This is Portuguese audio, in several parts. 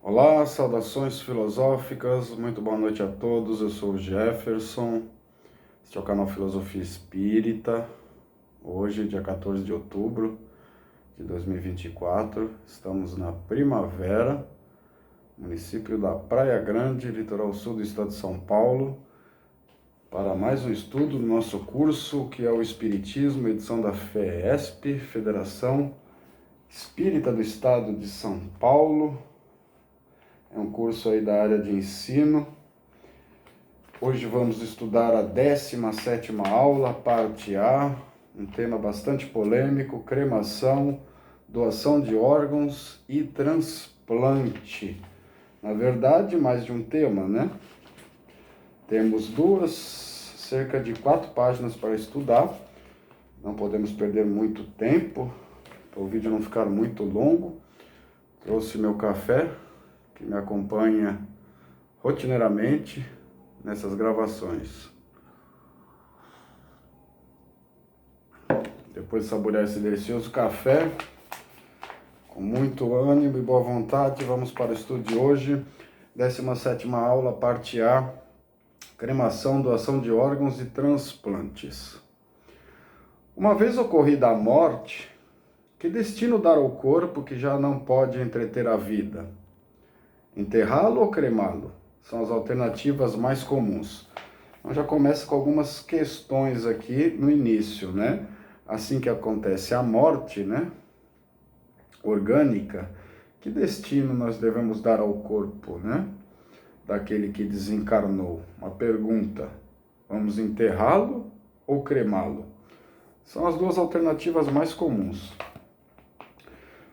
Olá, saudações filosóficas, muito boa noite a todos, eu sou o Jefferson, este é o canal Filosofia Espírita. Hoje, dia 14 de outubro de 2024, estamos na primavera, município da Praia Grande, litoral sul do estado de São Paulo, para mais um estudo do nosso curso, que é o Espiritismo, edição da FEESP, Federação Espírita do Estado de São Paulo. É um curso aí da área de ensino. Hoje vamos estudar a 17ª aula, parte A, um tema bastante polêmico: cremação, doação de órgãos e transplante. Na verdade, mais de um tema, né? Temos cerca de 4 páginas para estudar. Não podemos perder muito tempo, para o vídeo não ficar muito longo. Trouxe meu café, que me acompanha rotineiramente nessas gravações. Depois de saborear esse delicioso café, com muito ânimo e boa vontade, vamos para o estudo de hoje. 17ª aula, parte A, cremação, doação de órgãos e transplantes. Uma vez ocorrida a morte, que destino dar ao corpo que já não pode entreter a vida? Enterrá-lo ou cremá-lo? São as alternativas mais comuns. Então já começa com algumas questões aqui no início, né? Assim que acontece a morte, né, orgânica, que destino nós devemos dar ao corpo, né, daquele que desencarnou? Uma pergunta: vamos enterrá-lo ou cremá-lo? São as duas alternativas mais comuns.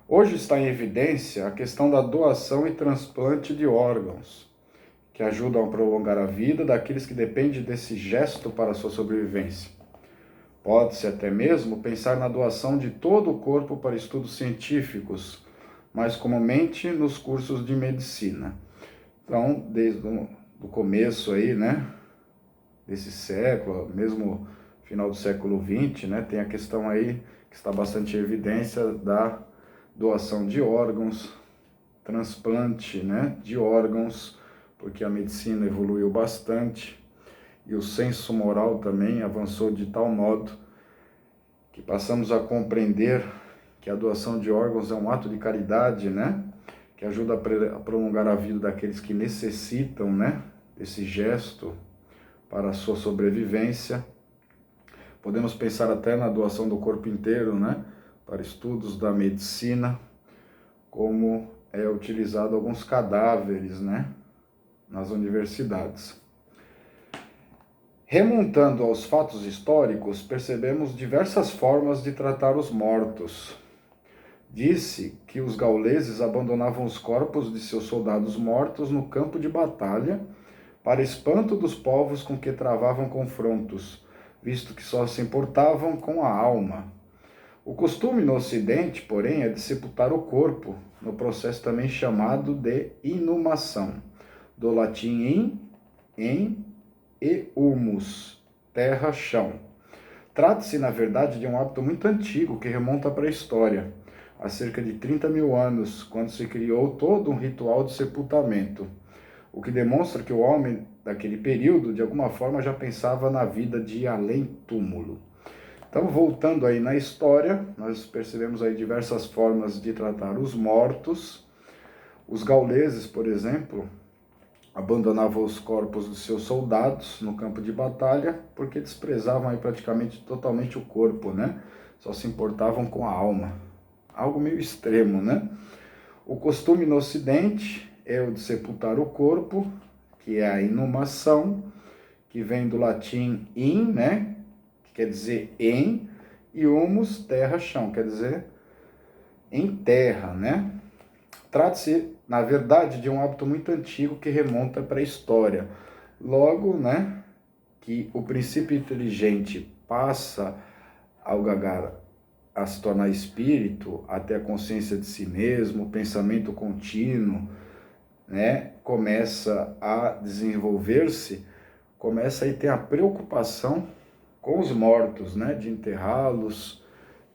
Hoje está em evidência a questão da doação e transplante de órgãos, que ajudam a prolongar a vida daqueles que dependem desse gesto para a sua sobrevivência. Pode-se até mesmo pensar na doação de todo o corpo para estudos científicos, mais comumente nos cursos de medicina. Então, desde o começo aí, né, desse século, mesmo final do século XX, né, tem a questão aí que está bastante em evidência da doação de órgãos, transplante, né, de órgãos, porque a medicina evoluiu bastante e o senso moral também avançou de tal modo que passamos a compreender que a doação de órgãos é um ato de caridade, né, que ajuda a prolongar a vida daqueles que necessitam, né, desse gesto para a sua sobrevivência. Podemos pensar até na doação do corpo inteiro, né, para estudos da medicina, como é utilizado alguns cadáveres, né, nas universidades. Remontando aos fatos históricos, percebemos diversas formas de tratar os mortos. Disse que os gauleses abandonavam os corpos de seus soldados mortos no campo de batalha, para espanto dos povos com que travavam confrontos, visto que só se importavam com a alma. O costume no Ocidente, porém, é de sepultar o corpo, no processo também chamado de inumação, do latim em e humus, terra, chão. Trata-se, na verdade, de um hábito muito antigo que remonta à pré-história, há cerca de 30 mil anos, quando se criou todo um ritual de sepultamento, o que demonstra que o homem daquele período, de alguma forma, já pensava na vida de além-túmulo. Então, voltando aí na história, nós percebemos aí diversas formas de tratar os mortos. Os gauleses, por exemplo, abandonavam os corpos dos seus soldados no campo de batalha, porque desprezavam aí praticamente totalmente o corpo, né? Só se importavam com a alma. Algo meio extremo, né? O costume no Ocidente é o de sepultar o corpo, que é a inumação, que vem do latim in, né, que quer dizer em, e humus, terra, chão, quer dizer em terra, né? Trata-se, na verdade, de um hábito muito antigo que remonta para a história. Logo, né, que o princípio inteligente passa ao gagar a se tornar espírito, até a consciência de si mesmo, o pensamento contínuo, né, começa a desenvolver-se, começa a ter a preocupação com os mortos, né, de enterrá-los,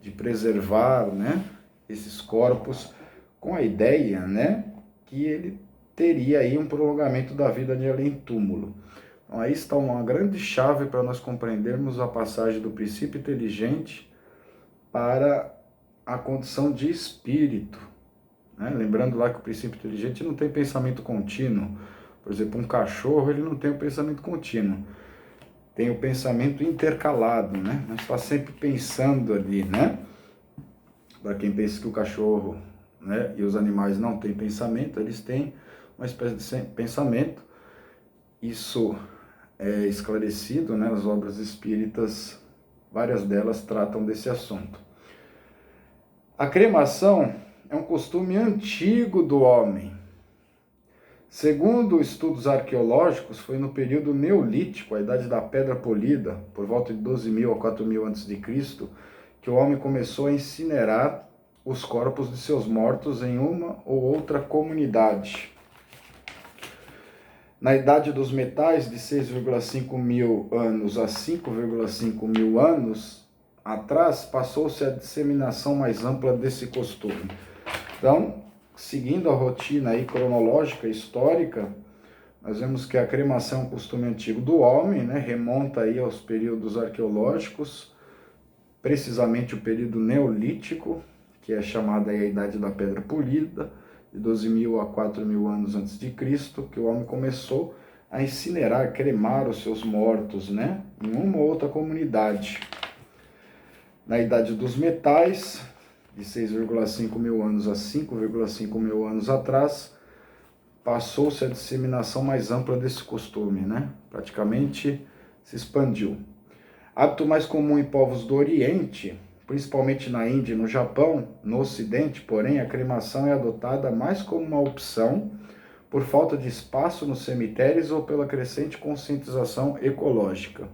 de preservar, né, esses corpos, com a ideia, né, que ele teria aí um prolongamento da vida de além-túmulo. Então, aí está uma grande chave para nós compreendermos a passagem do princípio inteligente para a condição de espírito, né? Lembrando lá que o princípio inteligente não tem pensamento contínuo. Por exemplo, um cachorro, ele não tem o pensamento contínuo. Tem o pensamento intercalado, né? Mas está sempre pensando ali, né? Para quem pensa que o cachorro, né, e os animais não têm pensamento, eles têm uma espécie de pensamento. Isso é esclarecido, né, nas obras espíritas, várias delas tratam desse assunto. A cremação é um costume antigo do homem. Segundo estudos arqueológicos, foi no período neolítico, a idade da pedra polida, por volta de 12.000 a 4.000 a.C., que o homem começou a incinerar os corpos de seus mortos em uma ou outra comunidade. Na idade dos metais, de 6,5 mil anos a 5,5 mil anos atrás, passou-se a disseminação mais ampla desse costume. Então, seguindo a rotina aí cronológica, histórica, nós vemos que a cremação é um costume antigo do homem, né? Remonta aí aos períodos arqueológicos, precisamente o período neolítico, que é chamada aí a Idade da Pedra Polida, de 12.000 a 4.000 anos antes de Cristo, que o homem começou a incinerar, cremar os seus mortos, né? Em uma ou outra comunidade. Na Idade dos Metais, de 6,5 mil anos a 5,5 mil anos atrás, passou-se a disseminação mais ampla desse costume, né? Praticamente se expandiu. Hábito mais comum em povos do Oriente, principalmente na Índia e no Japão, no Ocidente, porém, a cremação é adotada mais como uma opção por falta de espaço nos cemitérios ou pela crescente conscientização ecológica.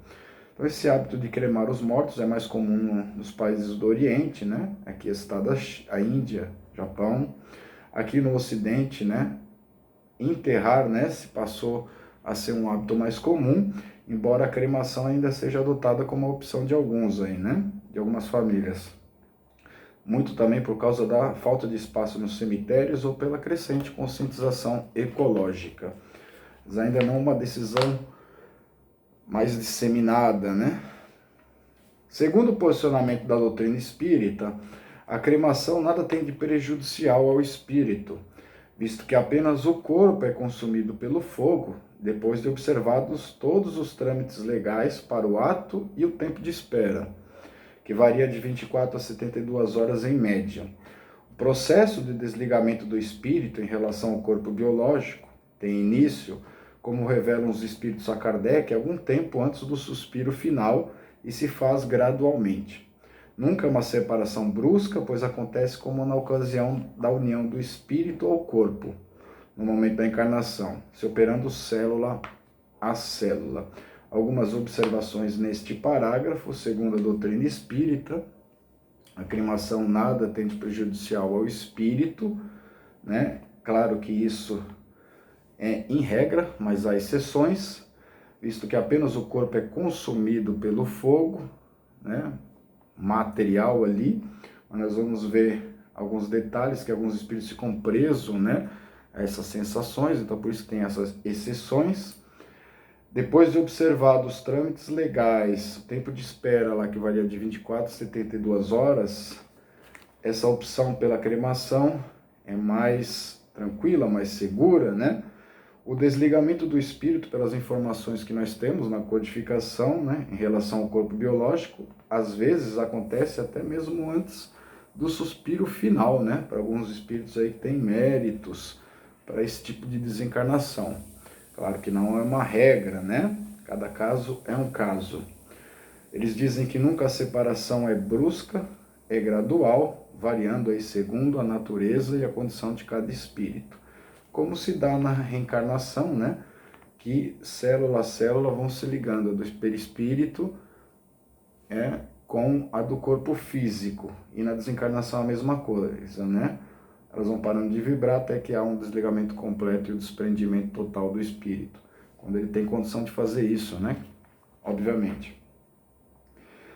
Então, esse hábito de cremar os mortos é mais comum nos países do Oriente, né? Aqui está a Índia, Japão. Aqui no Ocidente, né? Enterrar, né? Se passou a ser um hábito mais comum, embora a cremação ainda seja adotada como uma opção de alguns aí, né? De algumas famílias. Muito também por causa da falta de espaço nos cemitérios ou pela crescente conscientização ecológica. Mas ainda não uma decisão mais disseminada, né? Segundo o posicionamento da doutrina espírita, a cremação nada tem de prejudicial ao espírito, visto que apenas o corpo é consumido pelo fogo, depois de observados todos os trâmites legais para o ato e o tempo de espera, que varia de 24 a 72 horas em média. O processo de desligamento do espírito em relação ao corpo biológico tem início, como revelam os espíritos a Kardec, algum tempo antes do suspiro final e se faz gradualmente. Nunca uma separação brusca, pois acontece como na ocasião da união do espírito ao corpo, no momento da encarnação, se operando célula a célula. Algumas observações neste parágrafo, segundo a doutrina espírita, a cremação nada tem de prejudicial ao espírito, né? Claro que isso é em regra, mas há exceções, visto que apenas o corpo é consumido pelo fogo, né? Material ali, mas nós vamos ver alguns detalhes que alguns espíritos ficam presos, né, a essas sensações, então por isso tem essas exceções. Depois de observados os trâmites legais, o tempo de espera lá que varia de 24 a 72 horas, essa opção pela cremação é mais tranquila, mais segura, né? O desligamento do espírito, pelas informações que nós temos na codificação, né, em relação ao corpo biológico, às vezes acontece até mesmo antes do suspiro final, né, para alguns espíritos aí que têm méritos para esse tipo de desencarnação. Claro que não é uma regra, né? Cada caso é um caso. Eles dizem que nunca a separação é brusca, é gradual, variando aí segundo a natureza e a condição de cada espírito. Como se dá na reencarnação, né? Que célula a célula vão se ligando, a do perispírito com a do corpo físico. E na desencarnação a mesma coisa, né? Elas vão parando de vibrar até que há um desligamento completo e o desprendimento total do espírito. Quando ele tem condição de fazer isso, né? Obviamente.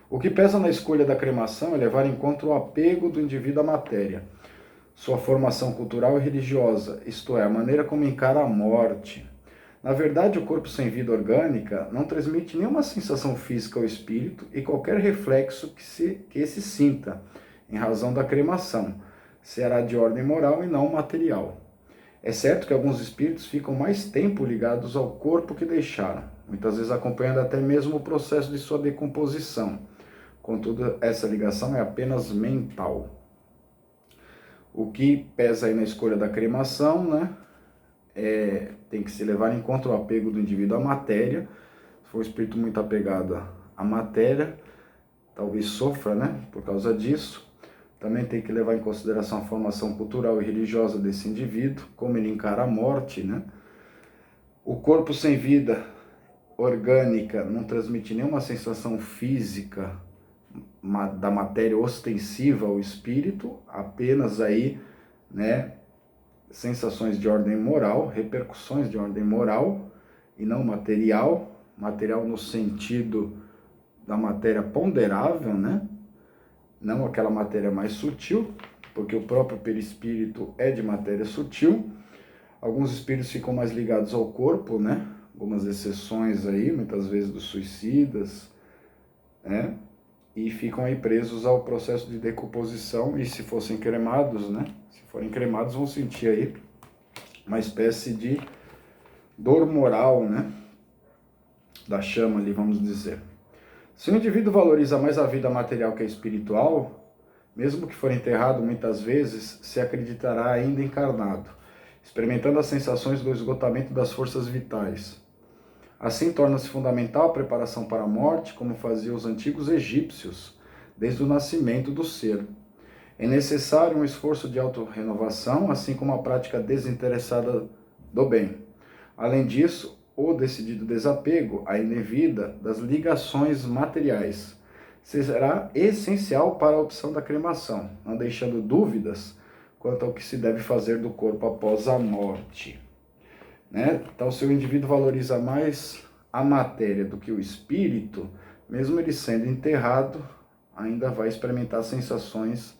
O que pesa na escolha da cremação é levar em conta o apego do indivíduo à matéria. sua formação cultural e religiosa, isto é, a maneira como encara a morte. Na verdade, o corpo sem vida orgânica não transmite nenhuma sensação física ao espírito e qualquer reflexo que esse sinta, em razão da cremação, será de ordem moral e não material. É certo que alguns espíritos ficam mais tempo ligados ao corpo que deixaram, muitas vezes acompanhando até mesmo o processo de sua decomposição. Contudo, essa ligação é apenas mental. O que pesa aí na escolha da cremação, né? Tem que se levar em conta o apego do indivíduo à matéria. Se for um espírito muito apegado à matéria, talvez sofra, né, por causa disso. Também tem que levar em consideração a formação cultural e religiosa desse indivíduo, como ele encara a morte, né? O corpo sem vida orgânica não transmite nenhuma sensação física da matéria ostensiva ao espírito, apenas aí, né, sensações de ordem moral, repercussões de ordem moral e não material, material no sentido da matéria ponderável, né? Não aquela matéria mais sutil, porque o próprio perispírito é de matéria sutil. Alguns espíritos ficam mais ligados ao corpo, né? Algumas exceções aí, muitas vezes dos suicidas, né? E ficam aí presos ao processo de decomposição, e se fossem cremados, né? Se forem cremados, vão sentir aí uma espécie de dor moral, né? Da chama ali, vamos dizer. Se o indivíduo valoriza mais a vida material que a espiritual, mesmo que for enterrado muitas vezes, se acreditará ainda encarnado, experimentando as sensações do esgotamento das forças vitais. Assim torna-se fundamental a preparação para a morte, como faziam os antigos egípcios, desde o nascimento do ser. É necessário um esforço de autorrenovação, assim como a prática desinteressada do bem. Além disso, o decidido desapego, ainda em vida, das ligações materiais, será essencial para a opção da cremação, não deixando dúvidas quanto ao que se deve fazer do corpo após a morte. Né? Então, se o indivíduo valoriza mais a matéria do que o espírito, mesmo ele sendo enterrado, ainda vai experimentar sensações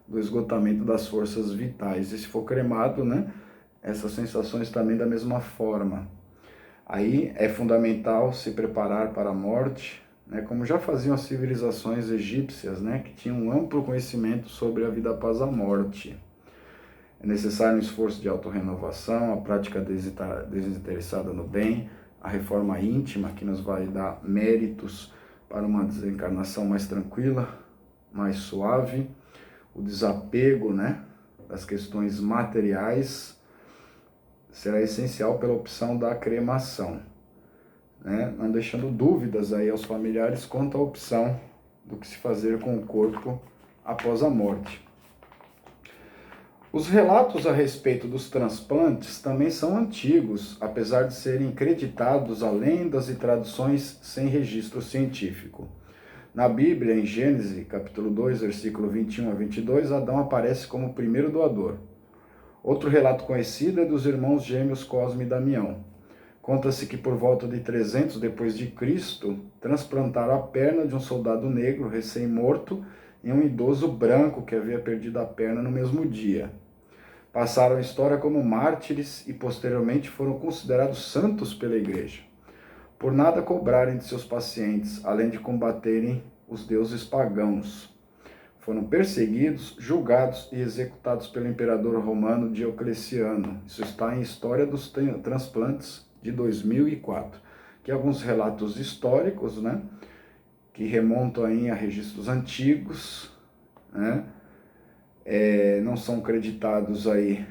do esgotamento das forças vitais. E se for cremado, né, essas sensações também da mesma forma. Aí é fundamental se preparar para a morte, né, como já faziam as civilizações egípcias, né, que tinham um amplo conhecimento sobre a vida após a morte. É necessário um esforço de autorrenovação, a prática desinteressada no bem, a reforma íntima, que nos vai dar méritos para uma desencarnação mais tranquila, mais suave, o desapego, né, das questões materiais, será essencial pela opção da cremação, né, não deixando dúvidas aí aos familiares quanto à opção do que se fazer com o corpo após a morte. Os relatos a respeito dos transplantes também são antigos, apesar de serem creditados a lendas e traduções sem registro científico. Na Bíblia, em Gênesis, capítulo 2, versículo 21 a 22, Adão aparece como o primeiro doador. Outro relato conhecido é dos irmãos gêmeos Cosme e Damião. Conta-se que por volta de 300 depois de Cristo, transplantaram a perna de um soldado negro recém-morto em um idoso branco que havia perdido a perna no mesmo dia. Passaram a história como mártires e posteriormente foram considerados santos pela igreja, por nada cobrarem de seus pacientes, além de combaterem os deuses pagãos. Foram perseguidos, julgados e executados pelo imperador romano Diocleciano. Isso está em História dos Transplantes de 2004, que é alguns relatos históricos, né, que remontam aí a registros antigos, né, não são creditados aí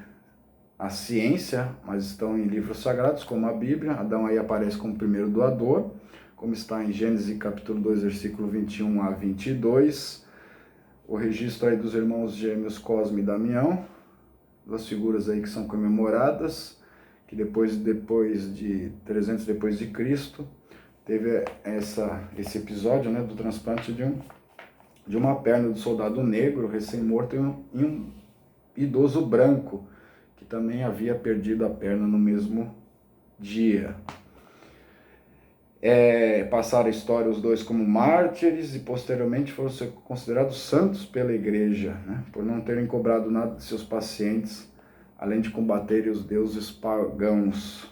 à ciência, mas estão em livros sagrados, como a Bíblia. Adão aí aparece como primeiro doador, como está em Gênesis capítulo 2, versículo 21 a 22. O registro aí dos irmãos gêmeos Cosme e Damião, duas figuras aí que são comemoradas, que depois de 300 depois de Cristo, teve esse episódio, né, do transplante de uma perna do soldado negro recém-morto em um idoso branco, que também havia perdido a perna no mesmo dia. Passaram a história os dois como mártires e posteriormente foram ser considerados santos pela igreja, né? Por não terem cobrado nada de seus pacientes, além de combaterem os deuses pagãos.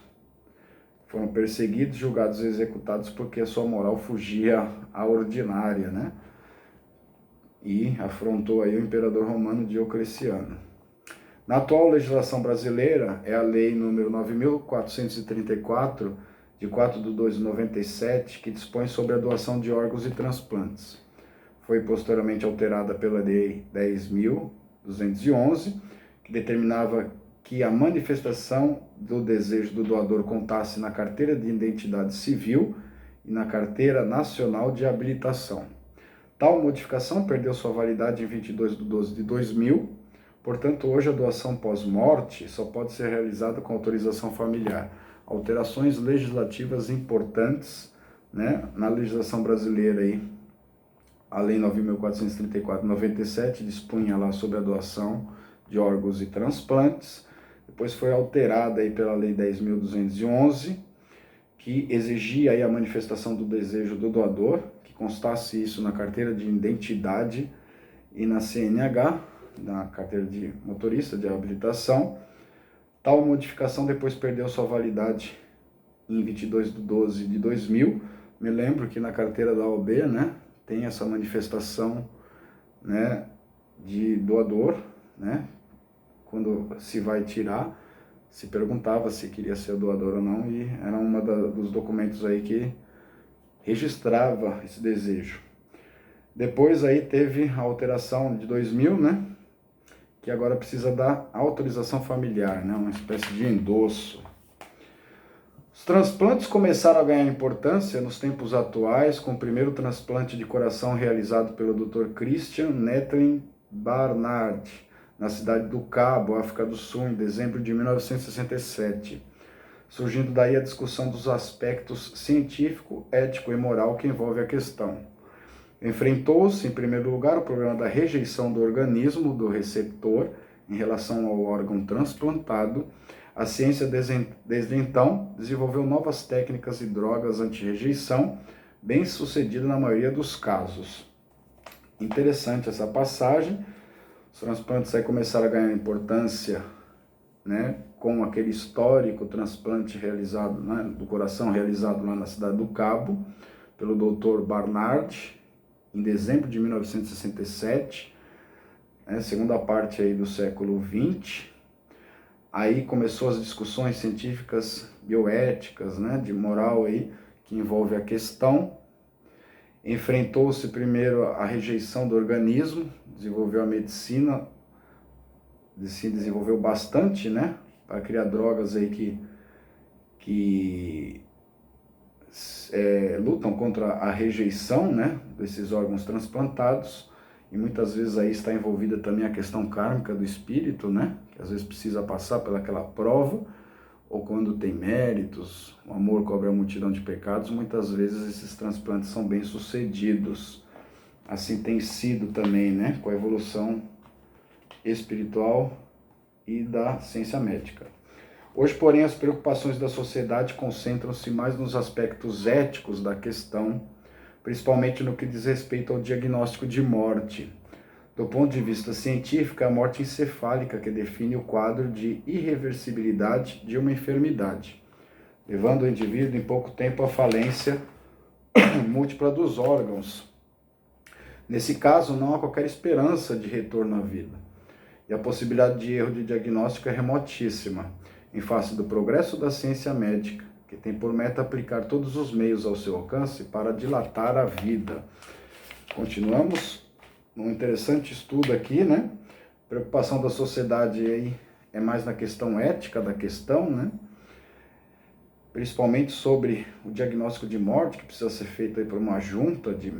Foram perseguidos, julgados e executados porque a sua moral fugia à ordinária, né? E afrontou aí o imperador romano Diocleciano. Na atual legislação brasileira, é a lei número 9.434, de 4/2/97, que dispõe sobre a doação de órgãos e transplantes. Foi posteriormente alterada pela lei 10.211, que determinava que a manifestação do desejo do doador contasse na carteira de identidade civil e na carteira nacional de habilitação. Tal modificação perdeu sua validade em 22/12/2000, portanto, hoje a doação pós-morte só pode ser realizada com autorização familiar. Alterações legislativas importantes, né, na legislação brasileira aí, a lei 9.434/97 dispunha lá sobre a doação de órgãos e transplantes. Depois foi alterada aí pela lei 10.211, que exigia aí a manifestação do desejo do doador, que constasse isso na carteira de identidade e na CNH, na carteira de motorista de habilitação. Tal modificação depois perdeu sua validade em 22/12/2000. Me lembro que na carteira da OAB, né, tem essa manifestação, né, de doador, né, quando se vai tirar, se perguntava se queria ser doador ou não, e era dos documentos aí que registrava esse desejo. Depois aí teve a alteração de 2000, né, que agora precisa da autorização familiar, né, uma espécie de endosso. Os transplantes começaram a ganhar importância nos tempos atuais, com o primeiro transplante de coração realizado pelo Dr. Christian Nettling Barnard, na cidade do Cabo, África do Sul, em dezembro de 1967. Surgindo daí a discussão dos aspectos científico, ético e moral que envolve a questão. Enfrentou-se, em primeiro lugar, o problema da rejeição do organismo do receptor em relação ao órgão transplantado. A ciência, desde então, desenvolveu novas técnicas e drogas anti-rejeição, bem sucedida na maioria dos casos. Interessante essa passagem. Os transplantes aí começaram a ganhar importância, né, com aquele histórico transplante realizado, né, do coração realizado lá na cidade do Cabo, pelo Dr. Barnard, em dezembro de 1967, né, segunda parte aí do século XX. Aí começou as discussões científicas, bioéticas, né, de moral aí, que envolve a questão. Enfrentou-se primeiro a rejeição do organismo, desenvolveu a medicina, se desenvolveu bastante, né, para criar drogas aí que lutam contra a rejeição, né, desses órgãos transplantados, e muitas vezes aí está envolvida também a questão kármica do espírito, né, que às vezes precisa passar pelaquela prova, ou quando tem méritos, o amor cobre a multidão de pecados, muitas vezes esses transplantes são bem sucedidos. Assim tem sido também, né, com a evolução espiritual e da ciência médica. Hoje, porém, as preocupações da sociedade concentram-se mais nos aspectos éticos da questão, principalmente no que diz respeito ao diagnóstico de morte. Do ponto de vista científico, é a morte encefálica que define o quadro de irreversibilidade de uma enfermidade, levando o indivíduo em pouco tempo à falência múltipla dos órgãos. Nesse caso, não há qualquer esperança de retorno à vida, e a possibilidade de erro de diagnóstico é remotíssima, em face do progresso da ciência médica, que tem por meta aplicar todos os meios ao seu alcance para dilatar a vida. Continuamos num interessante estudo aqui, né? A preocupação da sociedade aí é mais na questão ética da questão, né? Principalmente sobre o diagnóstico de morte, que precisa ser feito aí por uma junta de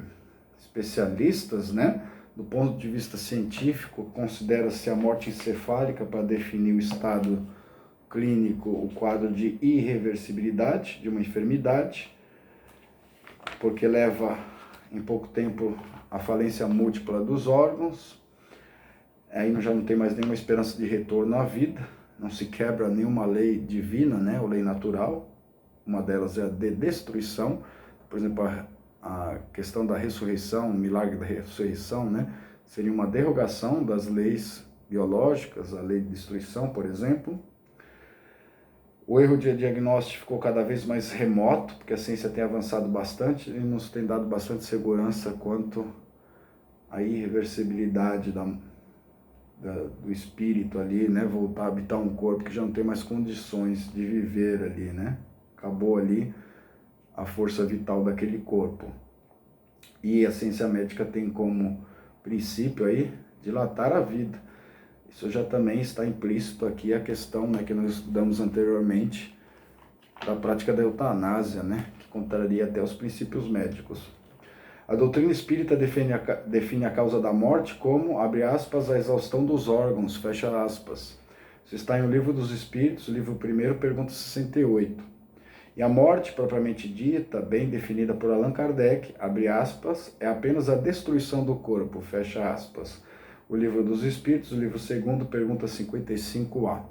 especialistas, né? Do ponto de vista científico, considera-se a morte encefálica para definir o estado clínico, o quadro de irreversibilidade de uma enfermidade, porque leva em pouco tempo a falência múltipla dos órgãos. Aí já não tem mais nenhuma esperança de retorno à vida, não se quebra nenhuma lei divina, né, ou lei natural. Uma delas é a de destruição, por exemplo, a questão da ressurreição, o milagre da ressurreição, né? Seria uma derrogação das leis biológicas, a lei de destruição, por exemplo. O erro de diagnóstico ficou cada vez mais remoto, porque a ciência tem avançado bastante e nos tem dado bastante segurança quanto à irreversibilidade do espírito ali, né? Voltar a habitar um corpo que já não tem mais condições de viver ali, né? Acabou ali a força vital daquele corpo. E a ciência médica tem como princípio aí dilatar a vida. Isso já também está implícito aqui a questão, né, que nós estudamos anteriormente da prática da eutanásia, né, que contraria até os princípios médicos. A doutrina espírita define a causa da morte como, abre aspas, a exaustão dos órgãos, fecha aspas. Isso está em O Livro dos Espíritos, livro 1, pergunta 68. E a morte, propriamente dita, bem definida por Allan Kardec, abre aspas, é apenas a destruição do corpo, fecha aspas. O Livro dos Espíritos, livro 2, pergunta 55a.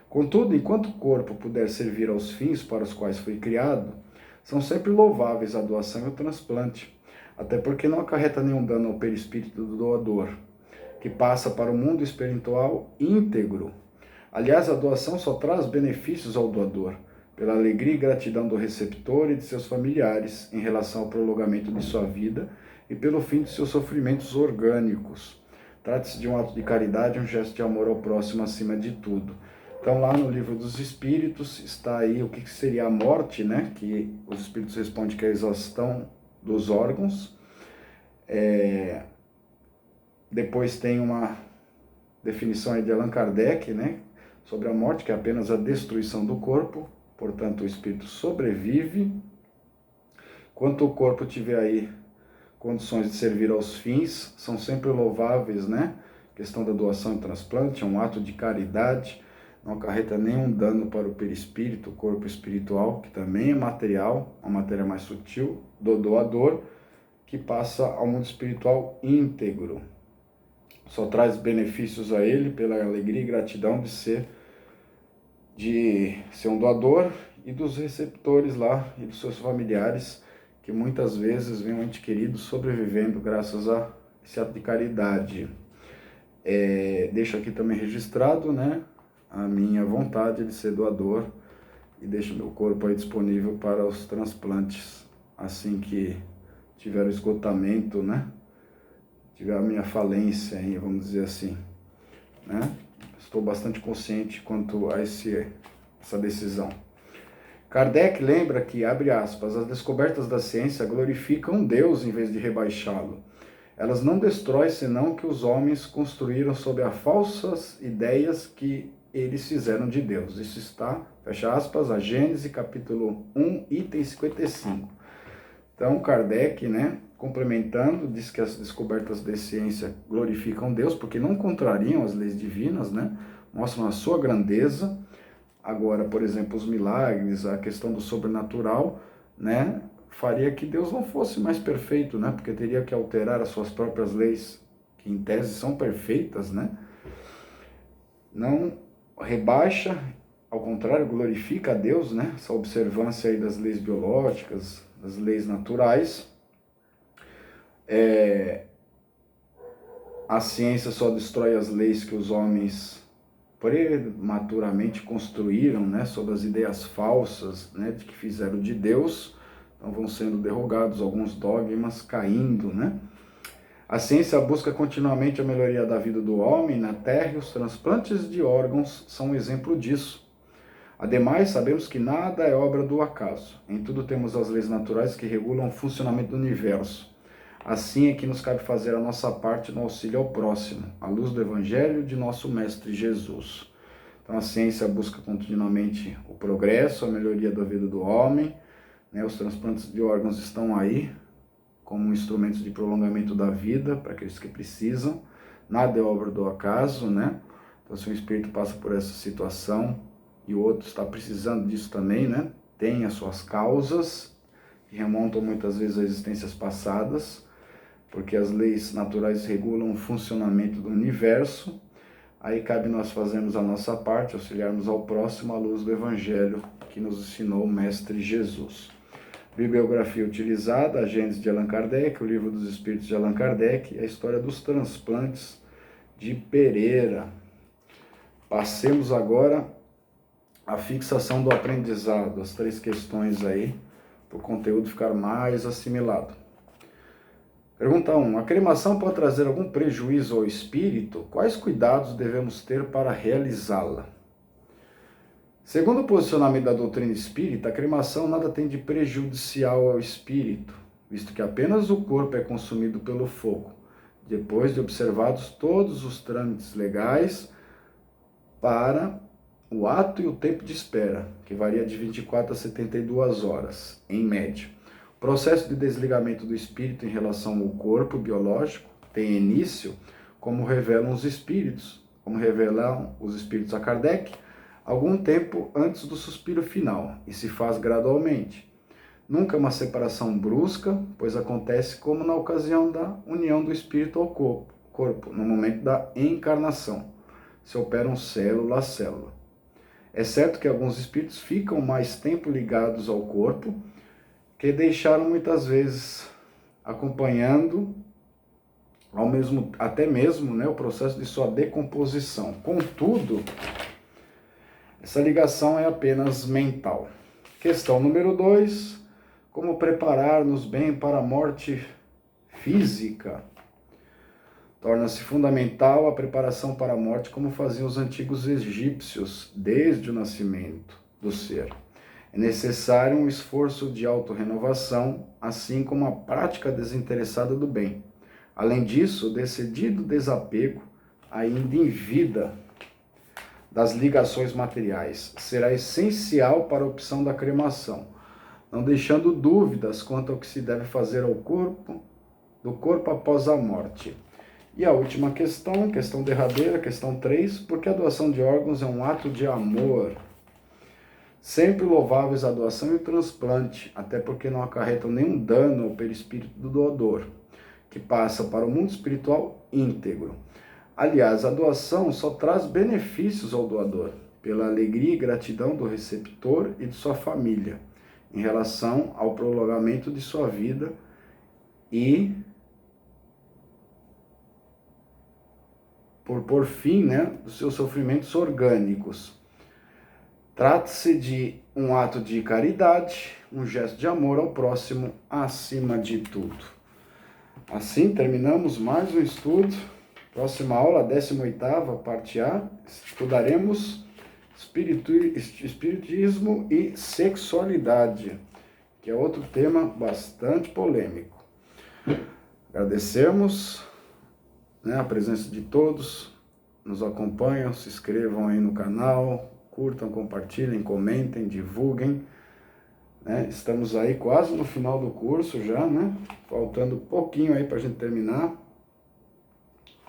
Contudo, enquanto o corpo puder servir aos fins para os quais foi criado, são sempre louváveis a doação e o transplante, até porque não acarreta nenhum dano ao perispírito do doador, que passa para o mundo espiritual íntegro. Aliás, a doação só traz benefícios ao doador, pela alegria e gratidão do receptor e de seus familiares em relação ao prolongamento de sua vida e pelo fim de seus sofrimentos orgânicos. Trata-se de um ato de caridade, um gesto de amor ao próximo acima de tudo. Então, lá no Livro dos Espíritos está aí o que seria a morte, né? Que os Espíritos respondem que é a exaustão dos órgãos. Depois tem uma definição aí de Allan Kardec, né? Sobre a morte, que é apenas a destruição do corpo. Portanto, o espírito sobrevive. Enquanto o corpo tiver aí condições de servir aos fins, são sempre louváveis, né? A questão da doação e transplante é um ato de caridade, não acarreta nenhum dano para o perispírito, o corpo espiritual, que também é material, uma matéria mais sutil, do doador, que passa ao mundo espiritual íntegro. Só traz benefícios a ele pela alegria e gratidão de ser um doador e dos receptores lá e dos seus familiares, que muitas vezes vem um ente querido sobrevivendo graças a esse ato de caridade. Deixo aqui também registrado, né, a minha vontade de ser doador e deixo meu corpo aí disponível para os transplantes assim que tiver o esgotamento, né, tiver a minha falência aí, vamos dizer assim, né. Estou bastante consciente quanto a essa decisão. Kardec lembra que, abre aspas, as descobertas da ciência glorificam Deus em vez de rebaixá-lo. Elas não destroem senão que os homens construíram sob as falsas ideias que eles fizeram de Deus. Isso está, fecha aspas, a Gênesis, capítulo 1, item 55. Então, Kardec, né, complementando, diz que as descobertas da ciência glorificam Deus, porque não contrariam as leis divinas, né, mostram a sua grandeza. Agora, por exemplo, os milagres, a questão do sobrenatural, né, faria que Deus não fosse mais perfeito, né, porque teria que alterar as suas próprias leis, que em tese são perfeitas, né. Não rebaixa, ao contrário, glorifica a Deus, né, essa observância aí das leis biológicas, das leis naturais. A ciência só destrói as leis que os homens prematuramente construíram, né, sobre as ideias falsas, né, de que fizeram de Deus. Então vão sendo derrogados alguns dogmas, caindo, né. A ciência busca continuamente a melhoria da vida do homem na Terra e os transplantes de órgãos são um exemplo disso. Ademais, sabemos que nada é obra do acaso. Em tudo temos as leis naturais que regulam o funcionamento do universo. Assim é que nos cabe fazer a nossa parte no auxílio ao próximo, à luz do Evangelho de nosso Mestre Jesus. Então a ciência busca continuamente o progresso, a melhoria da vida do homem, né? Os transplantes de órgãos estão aí como instrumentos de prolongamento da vida para aqueles que precisam. Nada é obra do acaso, né? Então se um espírito passa por essa situação e o outro está precisando disso também, né, tem as suas causas, que remontam muitas vezes a existências passadas, porque as leis naturais regulam o funcionamento do universo. Aí cabe nós fazermos a nossa parte, auxiliarmos ao próximo à luz do Evangelho que nos ensinou o Mestre Jesus. Bibliografia utilizada: A Gênese de Allan Kardec, O Livro dos Espíritos de Allan Kardec e A História dos Transplantes de Pereira. Passemos agora à fixação do aprendizado, as 3 questões aí, para o conteúdo ficar mais assimilado. Pergunta 1. A cremação pode trazer algum prejuízo ao espírito? Quais cuidados devemos ter para realizá-la? Segundo o posicionamento da doutrina espírita, a cremação nada tem de prejudicial ao espírito, visto que apenas o corpo é consumido pelo fogo, depois de observados todos os trâmites legais para o ato e o tempo de espera, que varia de 24 a 72 horas, em média. O processo de desligamento do espírito em relação ao corpo biológico tem início, como revelam os espíritos a Kardec, algum tempo antes do suspiro final, e se faz gradualmente. Nunca uma separação brusca, pois acontece como na ocasião da união do espírito ao corpo, no momento da encarnação. Se operam célula a célula. É certo que alguns espíritos ficam mais tempo ligados ao corpo, que deixaram muitas vezes acompanhando até mesmo o processo de sua decomposição. Contudo, essa ligação é apenas mental. Questão número 2. Como preparar-nos bem para a morte física? Torna-se fundamental a preparação para a morte, como faziam os antigos egípcios desde o nascimento do ser. É necessário um esforço de autorrenovação, assim como a prática desinteressada do bem. Além disso, o decidido desapego, ainda em vida, das ligações materiais será essencial para a opção da cremação, não deixando dúvidas quanto ao que se deve fazer ao corpo, do corpo após a morte. E a última questão derradeira, questão 3, porque a doação de órgãos é um ato de amor. Sempre louváveis a doação e o transplante, até porque não acarretam nenhum dano ao perispírito do doador, que passa para o mundo espiritual íntegro. Aliás, a doação só traz benefícios ao doador, pela alegria e gratidão do receptor e de sua família, em relação ao prolongamento de sua vida e por fim, dos seus sofrimentos orgânicos. Trata-se de um ato de caridade, um gesto de amor ao próximo acima de tudo. Assim, terminamos mais um estudo. Próxima aula, 18ª, parte A, estudaremos espiritismo e sexualidade, que é outro tema bastante polêmico. Agradecemos a presença de todos, nos acompanham, se inscrevam aí no canal, curtam, compartilhem, comentem, divulguem. Estamos aí quase no final do curso já, faltando pouquinho aí para a gente terminar.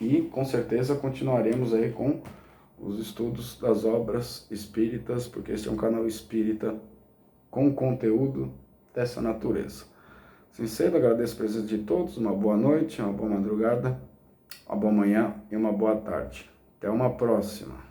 E com certeza continuaremos aí com os estudos das obras espíritas, porque esse é um canal espírita com conteúdo dessa natureza. Sincero, agradeço a presença de todos, uma boa noite, uma boa madrugada, uma boa manhã e uma boa tarde. Até uma próxima.